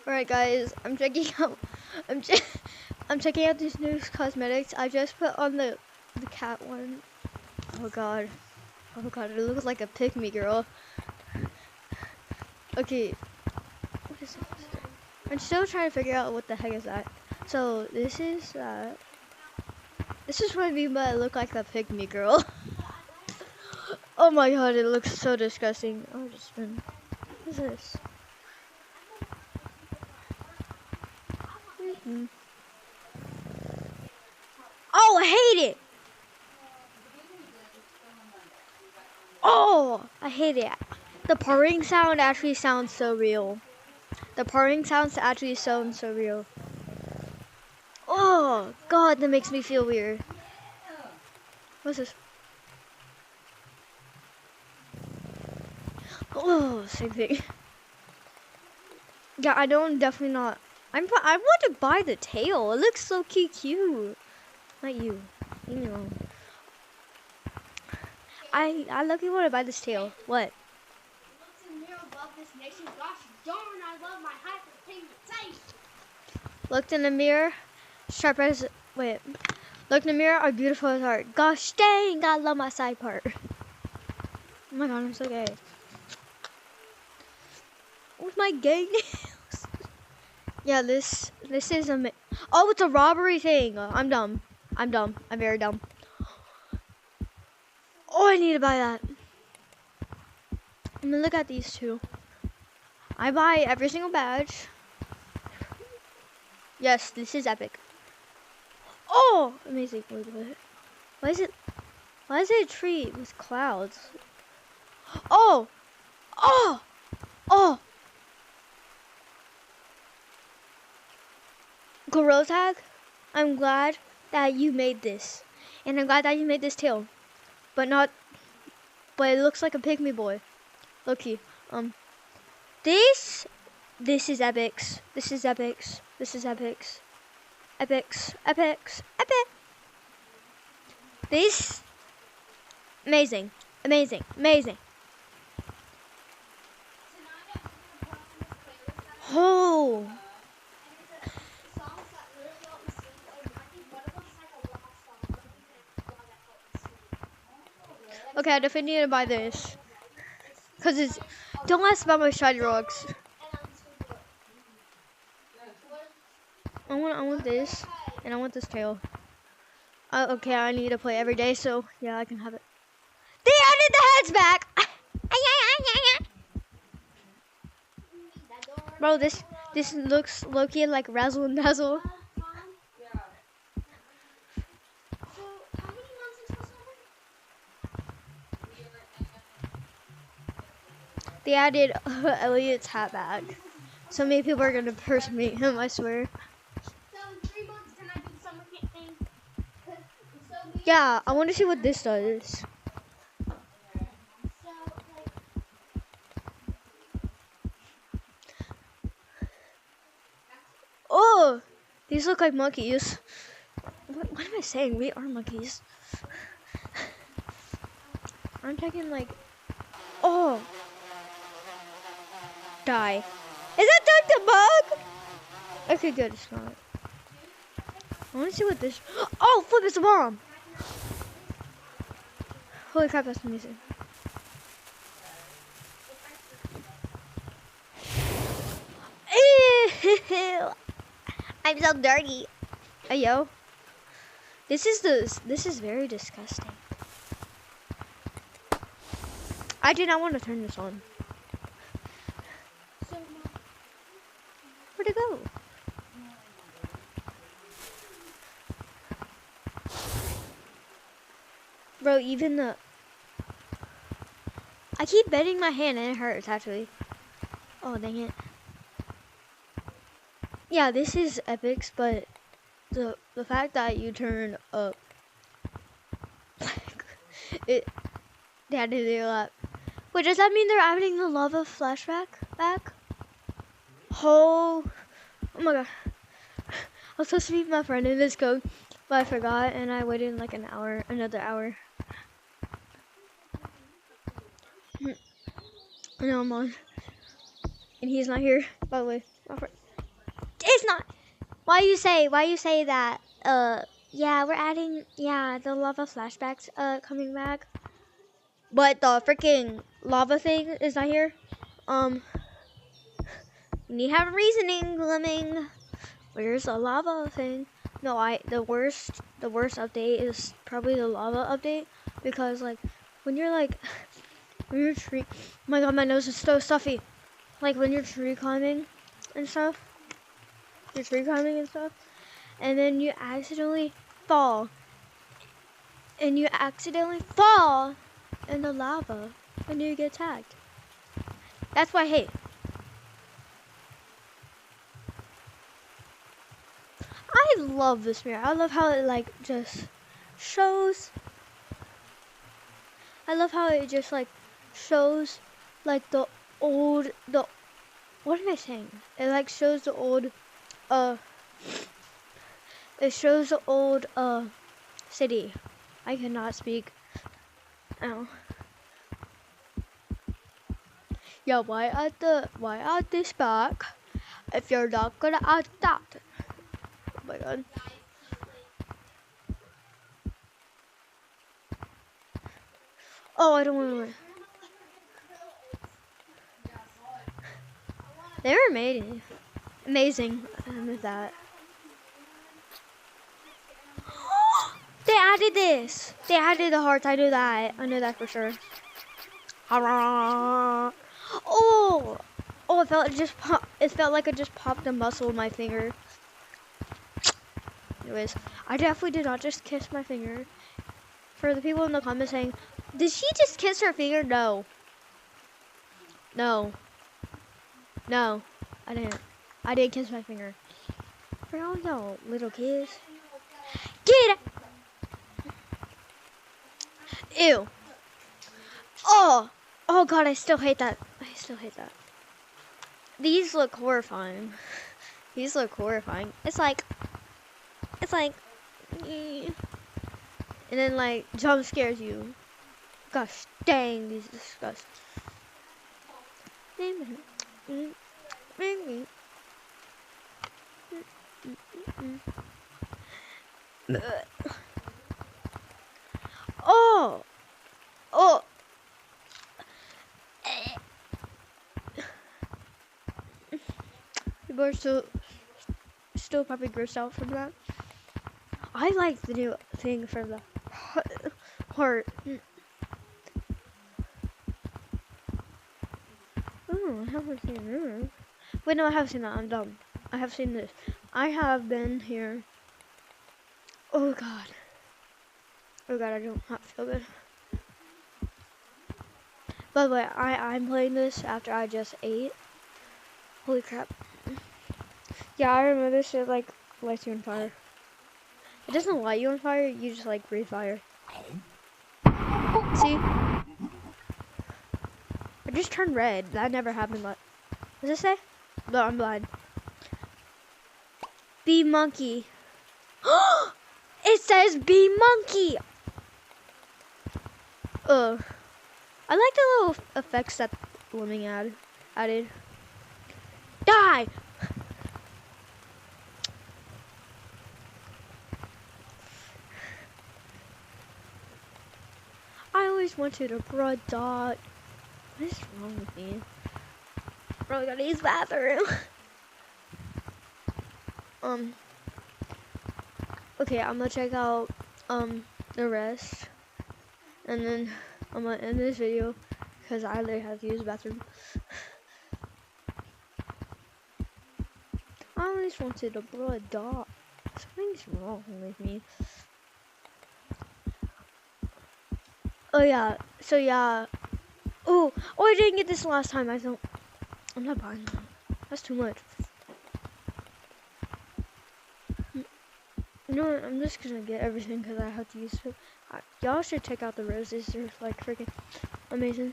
Alright guys, I'm checking out I'm checking out these new cosmetics. I just put on the cat one. Oh god. Oh god, it looks like a pick-me girl. Okay. What is this? I'm still trying to figure out what the heck is that. So this is what I mean by I look like a pick-me girl. Oh my god, it looks so disgusting. Oh, just been. What is this? Oh, I hate it. Oh, I hate it. The purring sound actually sounds so real. The purring sounds actually sound so real. Oh god, that makes me feel weird. What's this? Oh, same thing. Yeah, I don't definitely not. I want to buy the tail. It looks so cute. Not you. Leave me alone. I luckily want to buy this tail. What? Looked in the mirror, sharp as wait. Looked in the mirror, are beautiful as art. Gosh dang, I love my side part. Oh my god, I'm so gay. With my gay nails. Yeah, this is a. Oh, it's a robbery thing. I'm dumb. I'm very dumb. Oh, I need to buy that. I'm gonna look at these two. I buy every single badge. Yes, this is epic. Oh, amazing. Wait. Why is it a tree with clouds? Oh. Gorilla Tag, I'm glad that you made this. And I'm glad that you made this tail. But it looks like a pygmy boy. Low-key. This is epics. This is epics. Epic. This, amazing. Oh. Okay, I definitely need to buy this. Cause it's, don't ask about my shiny rocks. I want this, and I want this tail. Okay, I need to play every day, so yeah, I can have it. They added the heads back. Bro, this looks low-key like Razzle and Dazzle. They added Elliot's hat back. So many people are gonna impersonate him, I swear. Yeah, I want to see what this does. Oh, these look like monkeys. What am I saying? We are monkeys. I'm taking like, oh, die. Is that Dr. Bug? Okay, good. It's not. I want to see what this. Oh, flip! It's a bomb. Holy crap! That's amazing. Ew, I'm so dirty. Hey yo. This is very disgusting. I do not want to turn this on. Where'd it go? Bro, even the... I keep bending my hand and it hurts, actually. Oh, dang it. Yeah, this is epics, but the fact that you turn up... they had to do a lot. Wait, does that mean they're adding the lava flashback back? Oh my god. I was supposed to meet my friend in this code, but I forgot and I waited like another hour. I know I'm on. And he's not here, by the way. My friend. it's not. Why you say that? Yeah, we're adding, yeah, the lava flashbacks coming back. But the freaking lava thing is not here. You need to have reasoning, Lemming. Where's the lava thing? No, the worst update is probably the lava update, because like when you're tree, oh my god, my nose is so stuffy. Like when you're tree climbing and stuff, and then you accidentally fall, in the lava, and you get tagged. That's why I hate. I love this mirror. I love how it like just shows. I love how it just like shows like the old, what am I saying? It like shows the old city. I cannot speak. Oh. Yeah, why add this back if you're not gonna add that? Oh my god. Oh, I don't want to. They were amazing with that. They added this. They added the hearts. I knew that. I knew that for sure. Oh, it felt like it just popped a muscle in my finger. Anyways, I definitely did not just kiss my finger. For the people in the comments saying, did she just kiss her finger? No. No. No, I didn't. I did kiss my finger. For all y'all little kids. Get it! Ew. Oh. Oh god, I still hate that. These look horrifying. It's like, and then like jump scares you. Gosh dang, these disgust. Oh. Oh. People are still probably grossed out from that. I like the new thing for the heart. Oh, I haven't seen this. Wait, no, I have seen that. I'm dumb. I have seen this. I have been here. Oh god. Oh god, I don't feel good. By the way, I'm playing this after I just ate. Holy crap. Yeah, I remember this shit like lights you on fire. It doesn't light you on fire, you just like breathe fire. See? It just turned red. That never happened. What does it say? No, I'm blind. Bee monkey. It says bee monkey. I like the little effects that Lemming added. Die! I always wanted a broad dot. What is wrong with me? Probably gotta use the bathroom. Okay, I'm gonna check out the rest, and then I'm gonna end this video because I literally have to use the bathroom. I always wanted a broad dot. Something's wrong with me. Oh yeah, so yeah. Oh, I didn't get this last time. I'm not buying that. That's too much. You know what? I'm just gonna get everything because I have to use it. Y'all should check out the roses. They're like freaking amazing.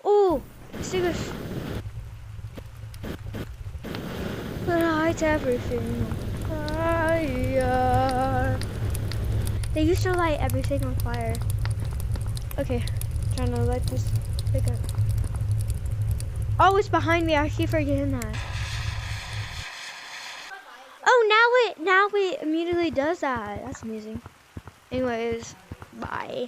Oh, see this. But I everything. It used to light everything on fire. Okay, trying to light this pick up. Oh, it's behind me. I keep forgetting that. Oh, now it immediately does that. That's amazing. Anyways, bye.